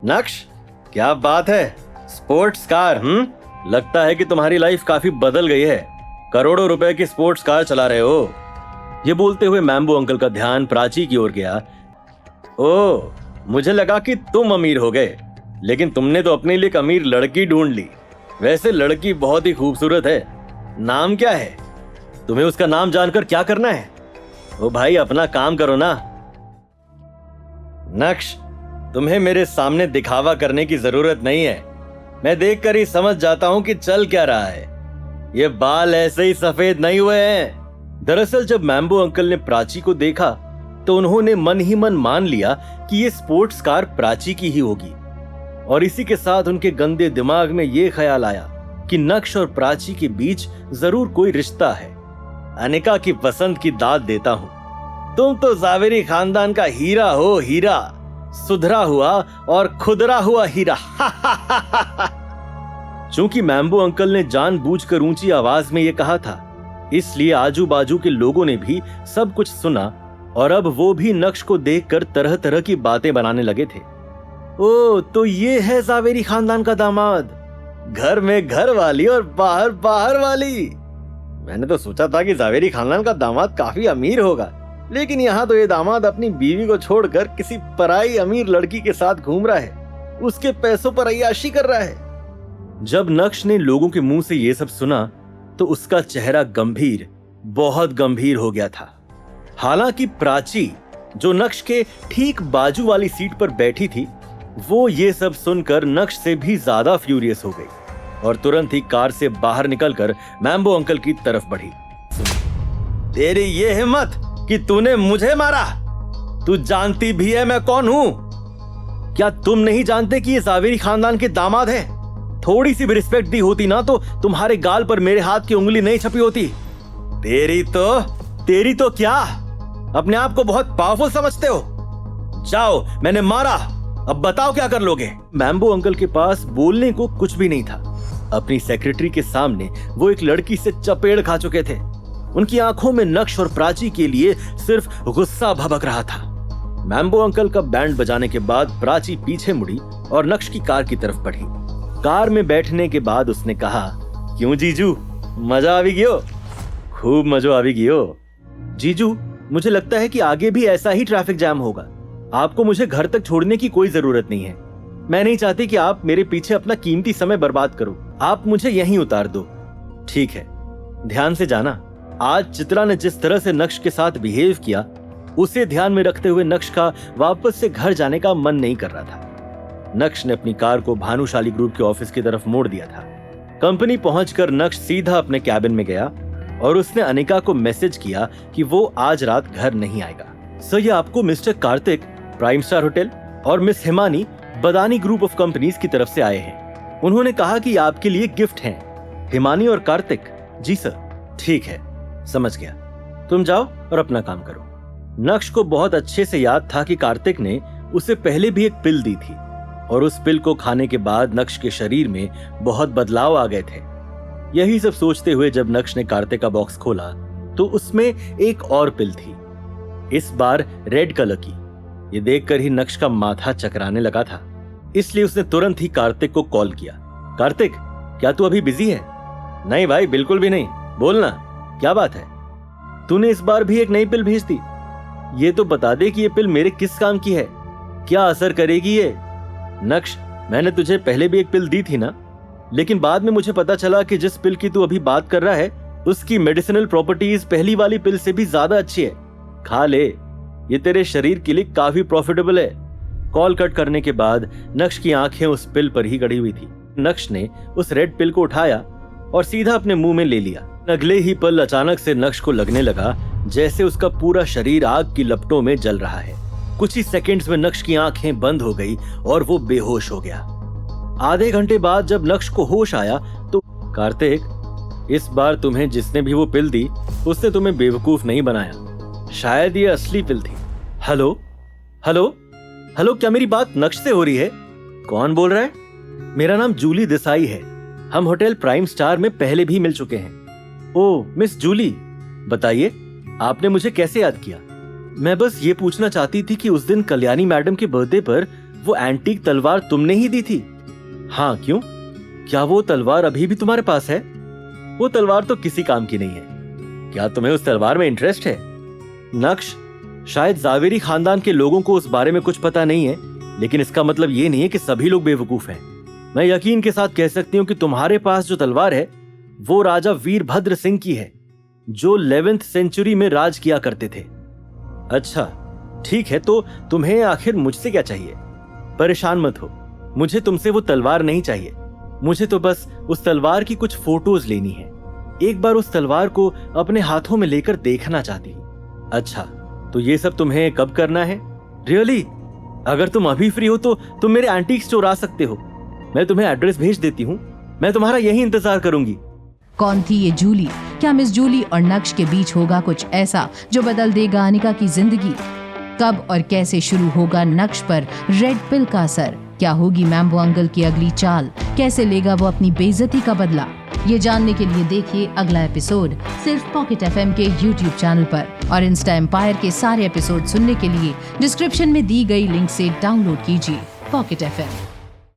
नक्श, क्या बात है, स्पोर्ट्स कार। लगता है कि तुम्हारी लाइफ काफी बदल गई है। करोड़ों रुपए की स्पोर्ट्स कार चला रहे हो। ये बोलते हुए मैम्बो अंकल का ध्यान प्राची की ओर गया। ओह, मुझे लगा कि तुम अमीर हो गए, लेकिन तुमने तो अपने लिए एक अमीर लड़की ढूंढ ली। वैसे लड़की बहुत ही खूबसूरत है। नाम क्या है? तुम्हें उसका नाम जानकर क्या करना है? ओ भाई, अपना काम करो ना। नक्श, तुम्हें मेरे सामने दिखावा करने की जरूरत नहीं है। मैं देखकर ही समझ जाता हूं कि चल क्या रहा है। ये बाल ऐसे ही सफेद नहीं हुए हैं। दरअसल जब मैम्बो अंकल ने प्राची को देखा तो उन्होंने मन ही मन मान लिया कि ये स्पोर्ट्स कार प्राची की ही होगी, और इसी के साथ उनके गंदे दिमाग में ये ख्याल आया कि नक्श और प्राची के बीच जरूर कोई रिश्ता है। अनिका की पसंद की दाद देता हूं। तुम तो जावेरी खानदान का हीरा हो, हीरा, सुधरा हुआ और खुदरा हुआ हीरा। चूंकि मैम्बो अंकल ने जानबूझकर ऊंची आवाज में यह कहा था, इसलिए आजू बाजू के लोगों ने भी सब कुछ सुना, और अब वो भी नक्श को देखकर तरह तरह की बातें बनाने लगे थे। ओ, तो ये है जावेरी खानदान का दामाद। घर में घर वाली और बाहर बाहर वाली। मैंने तो सोचा था कि जावेरी खानदान का दामाद काफी अमीर होगा, लेकिन यहाँ तो ये दामाद अपनी बीवी को छोड़कर किसी पराई अमीर लड़की के साथ घूम रहा है, उसके पैसों पर अय्याशी कर रहा है। जब नक्श ने लोगों के मुंह से ये सब सुना तो उसका चेहरा गंभीर, बहुत गंभीर हो गया था। हालांकि प्राची, जो नक्श के ठीक बाजू वाली सीट पर बैठी थी, वो ये सब सुनकर नक्श से भी ज्यादा फ्यूरियस हो गई और तुरंत ही कार से बाहर निकलकर मैम्बो अंकल की तरफ बढ़ी। तेरी ये हिम्मत कि तूने मुझे मारा? तू जानती भी है मैं कौन हूं? क्या तुम नहीं जानते कि ये जावेरी खानदान के दामाद है? थोड़ी सी भी रिस्पेक्ट दी होती ना तो तुम्हारे गाल पर मेरे हाथ की उंगली नहीं छपी होती। तेरी तो क्या अपने आप को बहुत पावरफुल समझते हो? जाओ, मैंने मारा, अब बताओ क्या कर लोगे? मैम्बो अंकल के पास बोलने को कुछ भी नहीं था। अपनी सेक्रेटरी के सामने वो एक लड़की से चपेड़ खा चुके थे। उनकी आंखों में नक्श और प्राची के लिए सिर्फ गुस्सा भभक रहा था। मैम्बो अंकल का बैंड बजाने के बाद प्राची पीछे मुड़ी और नक्श की कार की तरफ बढ़ी। कार में बैठने के बाद उसने कहा, क्यों जीजू, मजा आवी गियो? खूब मजा आवी गियो। जीजू, मुझे लगता है कि आगे भी ऐसा ही ट्रैफिक जैम होगा। आपको मुझे घर तक छोड़ने की कोई जरूरत नहीं है। मैं नहीं चाहती कि आप मेरे पीछे अपना कीमती समय बर्बाद करो। आप मुझे यहीं उतार दो। ठीक है, ध्यान से जाना। आज चित्रा ने जिस तरह से नक्श के साथ बिहेव किया, उसे ध्यान में रखते हुए नक्श का वापस से घर जाने का मन नहीं कर रहा था। नक्श ने अपनी कार को भानुशाली ग्रुप के ऑफिस की तरफ मोड़ दिया था। कंपनी पहुंचकर नक्श सीधा अपने कैबिन में गया और उसने अनिका को मैसेज किया कि वो आज रात घर नहीं आएगा। सर, ये आपको mister Kartik, prime star hotel, और miss Himani, Badani group of companies की तरफ से आए हैं। उन्होंने कहा कि आपके लिए गिफ्ट हैं। हिमानी और कार्तिक? जी सर। ठीक है, समझ गया। तुम जाओ और अपना काम करो। नक्श को बहुत अच्छे से याद था कि कार्तिक ने उसे पहले भी एक पिल दी थी, और उस पिल को खाने के बाद नक्श के शरीर में बहुत बदलाव आ गए थे। यही सब सोचते हुए जब नक्श ने कार्तिक का बॉक्स खोला तो उसमें एक और पिल थी, इस बार रेड कलर की। ये देखकर ही नक्श का माथा चकराने लगा था, इसलिए उसने तुरंत ही कार्तिक को कॉल किया। कार्तिक, क्या तू अभी बिजी है? नहीं भाई, बिल्कुल भी नहीं। बोलना, क्या बात है? तूने इस बार भी एक नई पिल भेज दी। ये तो बता दे कि ये पिल मेरे किस काम की है, क्या असर करेगी ये? नक्श, मैंने तुझे पहले भी एक पिल दी थी ना, लेकिन बाद में मुझे पता चला कि जिस पिल की तू अभी बात कर रहा है उसकी मेडिसिनल प्रॉपर्टीज पहली वाली पिल से भी ज्यादा अच्छी है। खा ले, ये तेरे शरीर के लिए काफी प्रॉफिटेबल है। कॉल कट करने के बाद नक्श की आंखें उस पिल पर ही गड़ी हुई थी। नक्श ने उस रेड पिल को उठाया और सीधा अपने मुंह में ले लिया। अगले ही पल अचानक से नक्श को लगने लगा जैसे उसका पूरा शरीर आग की लपटों में जल रहा है। कुछ ही सेकंड्स में नक्श की आंखें बंद हो गई और वो बेहोश हो गया। आधे घंटे बाद जब नक्श को होश आया तो, कार्तिक, इस बार तुम्हें जिसने भी वो पिल दी उसने तुम्हें बेवकूफ नहीं बनाया। शायद ये असली पिल थी। हेलो हेलो हेलो, क्या मेरी बात नक्श से हो रही है? कौन बोल रहा है? मेरा नाम जूली देसाई है। हम होटल प्राइम स्टार में पहले भी मिल चुके हैं। ओह, मिस जूली, बताइए, आपने मुझे कैसे याद किया? मैं बस ये पूछना चाहती थी कि उस दिन कल्याणी मैडम के बर्थडे पर वो एंटीक तलवार तुमने ही दी थी? हाँ, क्यों? क्या वो तलवार अभी भी तुम्हारे पास है? वो तलवार तो किसी काम की नहीं है। क्या तुम्हें उस तलवार में इंटरेस्ट है? नक्श, शायद जावेरी खानदान के लोगों को उस बारे में कुछ पता नहीं है, लेकिन इसका मतलब ये नहीं है कि सभी लोग बेवकूफ हैं। मैं यकीन के साथ कह सकती हूँ कि तुम्हारे पास जो तलवार है वो राजा वीरभद्र सिंह की है, जो 11th सेंचुरी में राज किया करते थे। अच्छा, ठीक है, तो तुम्हें आखिर मुझसे क्या चाहिए? परेशान मत हो, मुझे तुमसे वो तलवार नहीं चाहिए। मुझे तो बस उस तलवार की कुछ फोटोज लेनी है। एक बार उस तलवार को अपने हाथों में लेकर देखना चाहती हूँ। अच्छा, तो ये सब तुम्हें कब करना है? रियली? अगर तुम अभी फ्री हो तो तुम मेरे एंटीक स्टोर आ सकते हो। मैं तुम्हें एड्रेस भेज देती हूँ। मैं तुम्हारा यही इंतजार करूंगी। कौन थी ये जूली? क्या मिस जूली और नक्श के बीच होगा कुछ ऐसा जो बदल देगा अनिका की जिंदगी? कब और कैसे शुरू होगा नक्श पर रेड पिल का असर? क्या होगी मैम्बो अंकल की अगली चाल? कैसे लेगा वो अपनी बेइज्जती का बदला? ये जानने के लिए देखिए अगला एपिसोड सिर्फ पॉकेट FM के YouTube चैनल पर, और इंस्टा एम्पायर के सारे एपिसोड सुनने के लिए डिस्क्रिप्शन में दी गई लिंक से डाउनलोड कीजिए पॉकेट FM।